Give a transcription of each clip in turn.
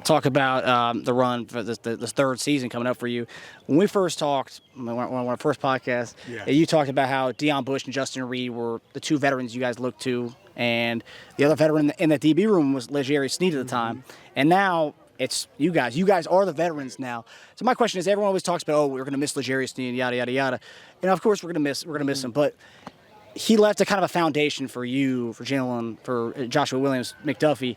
talk about the run for this third season coming up for you. When we first talked, on our first podcast, you talked about how Deion Bush and Justin Reed were the two veterans you guys looked to, and the other veteran in the DB room was L'Jarius Sneed at the time. And now it's you guys. You guys are the veterans now. So my question is, everyone always talks about, oh, we're going to miss L'Jarius Sneed, yada yada yada. And of course we're going to miss him, but he left a kind of a foundation for you, for Jalen, for Joshua Williams, McDuffie.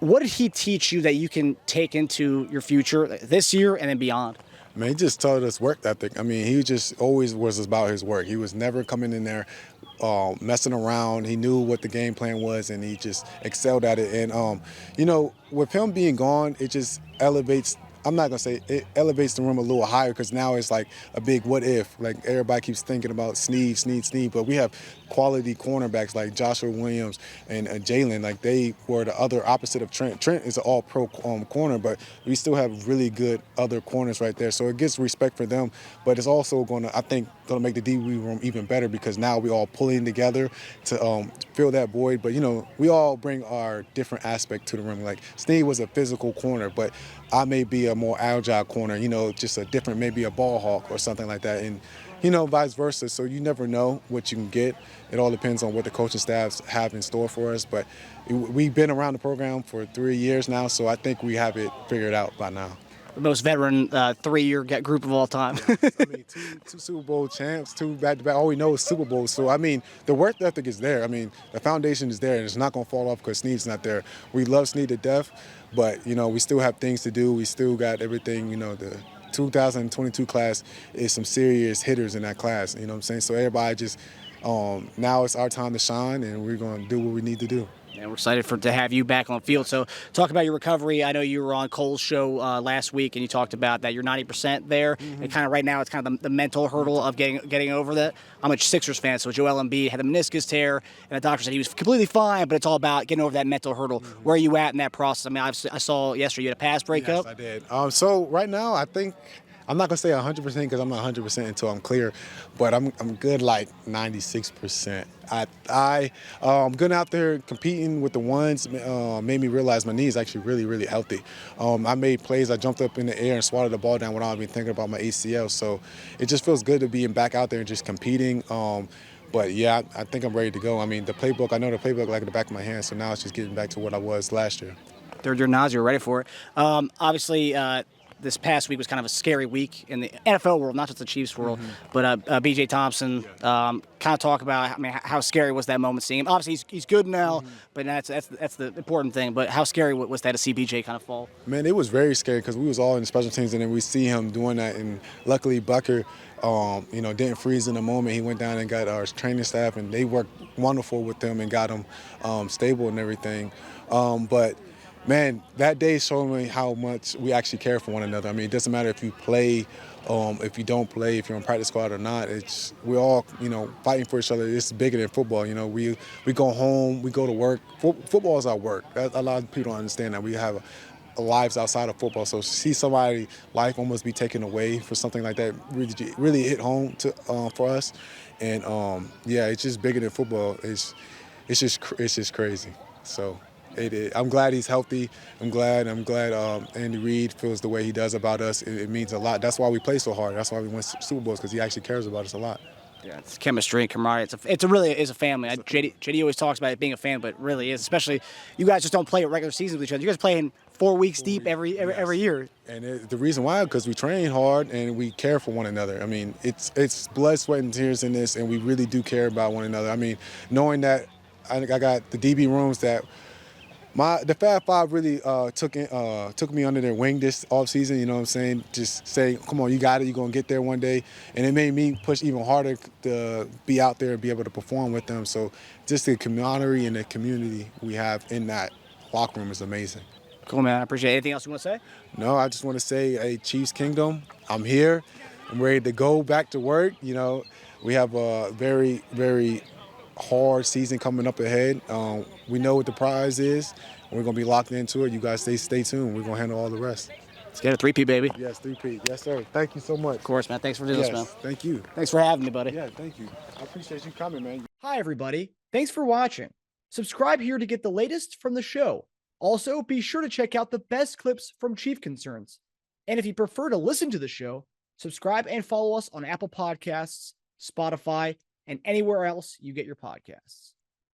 What did he teach you that you can take into your future this year and then beyond? Man, he just taught us work ethic. I mean, he just always was about his work. He was never coming in there messing around. He knew what the game plan was, and he just excelled at it. And, with him being gone, it just elevates – I'm not going to say it elevates the room a little higher because now it's like a big what if. Like everybody keeps thinking about Sneed, but we have quality cornerbacks like Joshua Williams and Jalen. Like they were the other opposite of Trent. Trent is an all-pro corner, but we still have really good other corners right there. So it gets respect for them, but it's also going to, I think, going to make the DB room even better because now we all pulling together to fill that void. But, we all bring our different aspect to the room. Like Sneed was a physical corner, but I may be a more agile corner, just a different, maybe a ball hawk or something like that. And, vice versa. So you never know what you can get. It all depends on what the coaching staffs have in store for us. But we've been around the program for 3 years now, so I think we have it figured out by now. The most veteran 3-year group of all time. I mean, two Super Bowl champs, 2 back-to-back. All we know is Super Bowls. So, I mean, the work ethic is there. I mean, the foundation is there, and it's not going to fall off because Sneed's not there. We love Sneed to death, but, we still have things to do. We still got everything, the 2022 class is some serious hitters in that class, you know what I'm saying? So everybody just, now it's our time to shine, and we're going to do what we need to do. And we're excited to have you back on the field. So talk about your recovery. I know you were on Cole's show last week, and you talked about that you're 90% there. And kind of right now it's kind of the mental hurdle of getting over that. I'm a Sixers fan, so Joel Embiid had a meniscus tear, and the doctor said he was completely fine, but it's all about getting over that mental hurdle. Where are you at in that process? I mean, I saw yesterday you had a pass breakup. Yes, I did. So right now I think I'm not going to say 100% because I'm not 100% until I'm clear, but I'm good like 96%. I'm good out there competing with the ones made me realize my knee is actually really, really healthy. I made plays. I jumped up in the air and swatted the ball down without even thinking about my ACL. So it just feels good to be back out there and just competing. But, yeah, I think I'm ready to go. I mean, I know the playbook like the back of my hand, so now it's just getting back to what I was last year. Third year Nazeeh, you're ready for it. Obviously, this past week was kind of a scary week in the NFL world, not just the Chiefs world, but B.J. Thompson, kind of talk about, how scary was that moment seeing him? Obviously, he's good now, but that's the important thing. But how scary was that to see B.J. kind of fall? Man, it was very scary because we was all in the special teams, and then we see him doing that. And luckily, Bucker, didn't freeze in the moment. He went down and got our training staff, and they worked wonderful with him and got him stable and everything. But man, that day showed me how much we actually care for one another. I mean, it doesn't matter if you play, if you don't play, if you're on practice squad or not. We're all, fighting for each other. It's bigger than football. We go home, we go to work. Football is our work. A lot of people don't understand that. We have lives outside of football. So to see somebody's life almost be taken away for something like that really hit home for us. And it's just bigger than football. It's just crazy. So. I'm glad he's healthy. I'm glad Andy Reid feels the way he does about us. It means a lot. That's why we play so hard. That's why we win Super Bowls, because he actually cares about us a lot. Yeah, it's chemistry and camaraderie. It really is a family. JD always talks about it being a fan, but it really is. Especially you guys just don't play a regular season with each other. You guys playing 4 weeks deep every year. And the reason why, because we train hard and we care for one another. I mean, it's blood, sweat, and tears in this, and we really do care about one another. I mean, knowing that I got the DB rooms that. The Fab Five really took me under their wing this offseason, you know what I'm saying? Just say, come on, you got it, you're going to get there one day. And it made me push even harder to be out there and be able to perform with them. So just the camaraderie and the community we have in that locker room is amazing. Cool, man. I appreciate it. Anything else you want to say? No, I just want to say, hey, Chiefs Kingdom, I'm here. I'm ready to go back to work. We have a very, very hard season coming up ahead. We know what the prize is. We're going to be locked into it. You guys stay tuned. We're going to handle all the rest. Let's get a 3P, baby. Yes, 3P. Yes, sir. Thank you so much. Of course, man. Thanks for doing this, man. Thank you. Thanks for having me, buddy. Yeah, thank you. I appreciate you coming, man. Hi, everybody. Thanks for watching. Subscribe here to get the latest from the show. Also, be sure to check out the best clips from Chief Concerns. And if you prefer to listen to the show, subscribe and follow us on Apple Podcasts, Spotify, and anywhere else you get your podcasts.